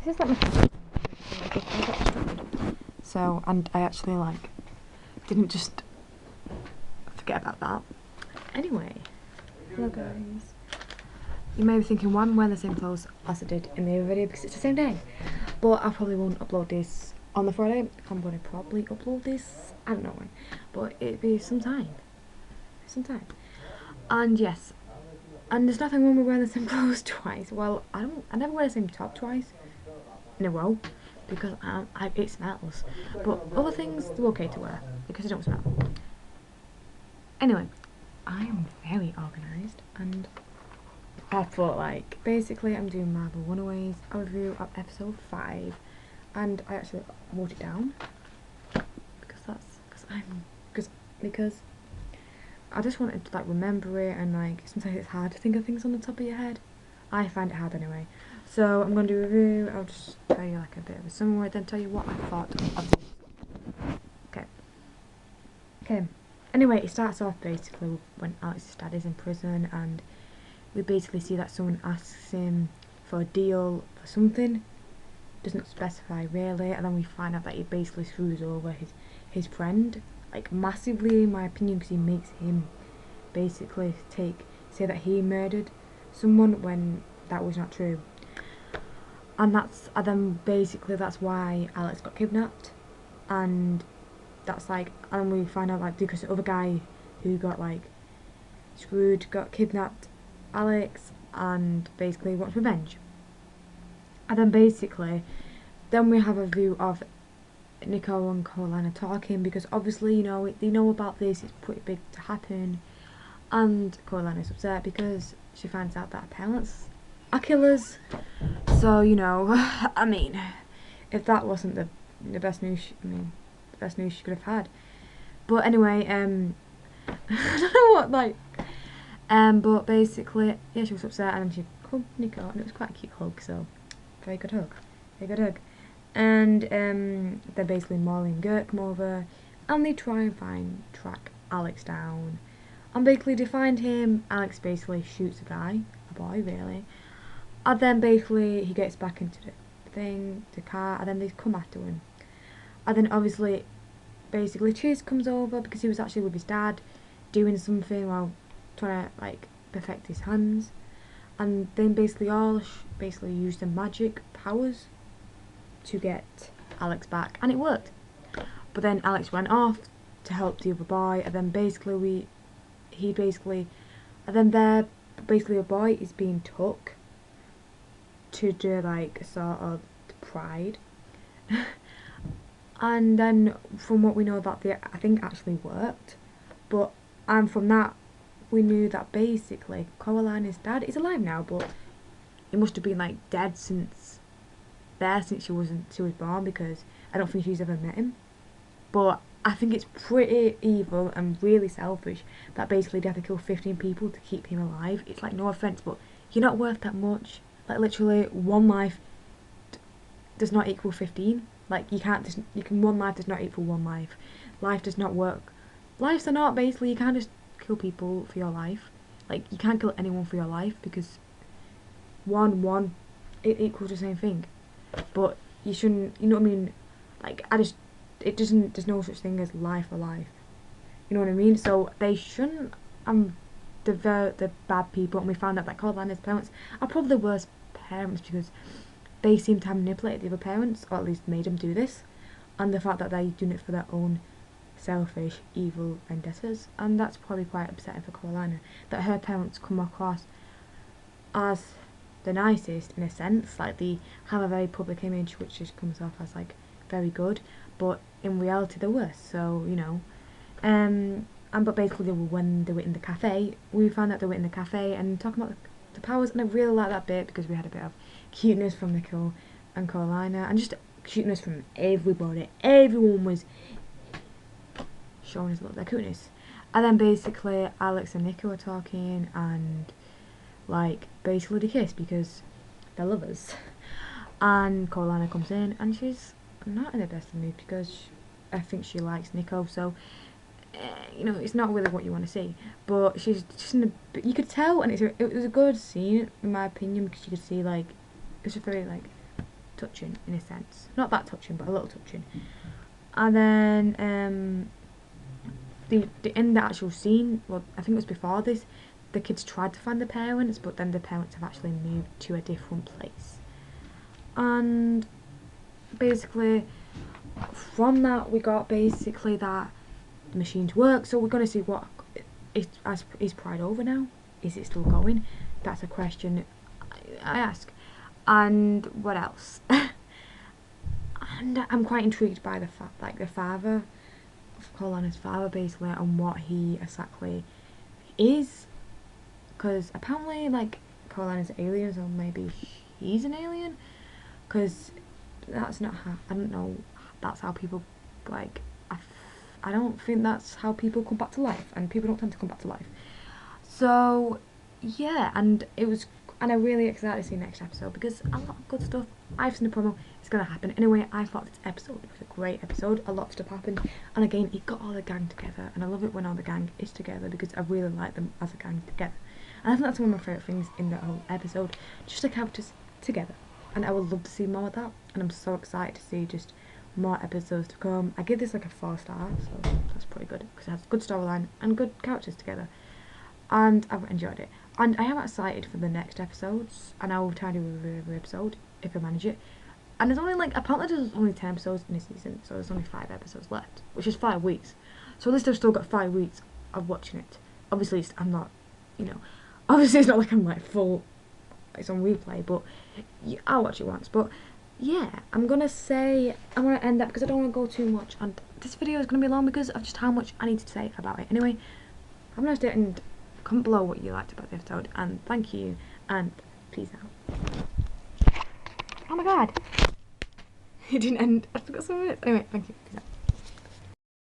This is like my so, and I actually like didn't just forget about that. Anyway, hello guys. You may be thinking, why am I wearing the same clothes as I did in the other video, because it's the same day. But I probably won't upload this on the Friday. I'm going to probably upload this, I don't know when, but it'll be sometime. And yes, and there's nothing wrong with wearing the same clothes twice. Well, I never wear the same top twice in a row, because it smells. But other things, they're okay to wear, because they don't smell. Anyway, I am very organised, and I thought, like, basically I'm doing Marvel Runaways, a review of episode 5, and I actually wrote it down, because I just wanted to, like, remember it, and, like, sometimes it's hard to think of things on the top of your head. I find it hard anyway. So I'm going to do a review. I'll just tell you, like, a bit of a summary, then tell you what I thought of this. Okay. Anyway, it starts off basically when Alex's dad is in prison, and we basically see that someone asks him for a deal for something, doesn't specify really, and then we find out that he basically screws over his friend, like, massively, in my opinion, because he makes him basically say that he murdered someone when that was not true. And then basically that's why Alex got kidnapped, and that's like, and we find out, like, because the other guy who got, like, screwed got kidnapped Alex, and basically wants revenge. And then basically then we have a view of Nico and Carolina talking, because obviously, you know, they know about this, it's pretty big to happen, and Carolina's upset because she finds out that her parents are killers. So, you know, I mean, if that wasn't the best news, the best news she could have had. But anyway, I don't know what, like, but basically, yeah, she was upset, and then she hugged Nico, and it was quite a cute hug, so very good hug. And then basically Molly and Gert come over, and they try and track Alex down, and basically they find him. Alex basically shoots a boy really, and then basically he gets back into the car, and then they come after him, and then obviously basically Chase comes over, because he was actually with his dad doing something while trying to, like, perfect his hands, and then basically basically use the magic powers to get Alex back, and it worked. But then Alex went off to help the other boy, and then basically a boy is being took to do, like, sort of pride. And then from what we know, that I think actually worked, but from that we knew that basically Carolina's dad is alive now, but he must have been, like, dead since she was born, because I don't think she's ever met him. But I think it's pretty evil and really selfish that basically they have to kill 15 people to keep him alive. It's like, no offense, but you're not worth that much. Like, literally one life does not equal 15. Like, one life does not equal one life. Life does not work. Lives are not, basically, you can't just kill people for your life. Like, you can't kill anyone for your life, because it equals the same thing. But you shouldn't, you know what I mean? Like, there's no such thing as life for life. You know what I mean? So they shouldn't, the bad people, and we found out that Carolina's parents are probably the worst parents, because they seem to have manipulated the other parents, or at least made them do this, and the fact that they're doing it for their own selfish, evil vendettas, and that's probably quite upsetting for Carolina, that her parents come across as the nicest in a sense, like they have a very public image which just comes off as, like, very good, but in reality they're worse. So, you know, but basically when they were in the cafe, we found out they were in the cafe and talking about the powers, and I really like that bit, because we had a bit of cuteness from Nicole and Carolina, and just cuteness from everybody. Everyone was showing us a lot of their cuteness. And then basically Alex and Nico are talking, and, like, basically they kiss because they're lovers. And Carolina comes in, and she's not in the best of mood, because I think she likes Nico, so you know, it's not really what you want to see, but she's just you could tell, and it was a good scene in my opinion, because you could see, like, it was just very, like, touching in a sense. Not that touching, but a little touching. And then in the actual scene, well, I think it was before this, the kids tried to find the parents, but then the parents have actually moved to a different place. And basically, from that, we got basically that the machines work. So we're going to see what is Pride over now? Is it still going? That's a question I ask. And what else? And I'm quite intrigued by the fact, like, the father, Corlana's father, basically, and what he exactly is. Because apparently, like, Corlana's an alien, so maybe he's an alien. Because that's not how, I don't know, that's how people, like, I don't think that's how people come back to life, and people don't tend to come back to life. So, yeah, and I'm really excited to see next episode, because a lot of good stuff, I've seen the promo, it's going to happen. Anyway, I thought this episode was a great episode, a lot of stuff happened, and again, it got all the gang together, and I love it when all the gang is together, because I really like them as a gang together. And I think that's one of my favourite things in the whole episode, just the characters together. And I would love to see more of that, and I'm so excited to see just more episodes to come. I give this like a 4 star, so that's pretty good, because it has a good storyline and good characters together, and I've enjoyed it. And I am excited for the next episodes, and I will try to do a review every episode if I manage it. And there's only apparently there's only 10 episodes in a season, so there's only 5 episodes left, which is 5 weeks. So at least I've still got 5 weeks of watching it. Obviously, I'm not, obviously it's not like I'm like full, it's on replay, but I'll watch it once. But yeah, I'm gonna end that because I don't want to go too much, and this video is gonna be long because of just how much I need to say about it. Anyway, have a nice day, and comment below what you liked about the episode, and thank you, and peace out. Oh my god, it didn't end. I forgot some minutes. Anyway, thank you. Peace out.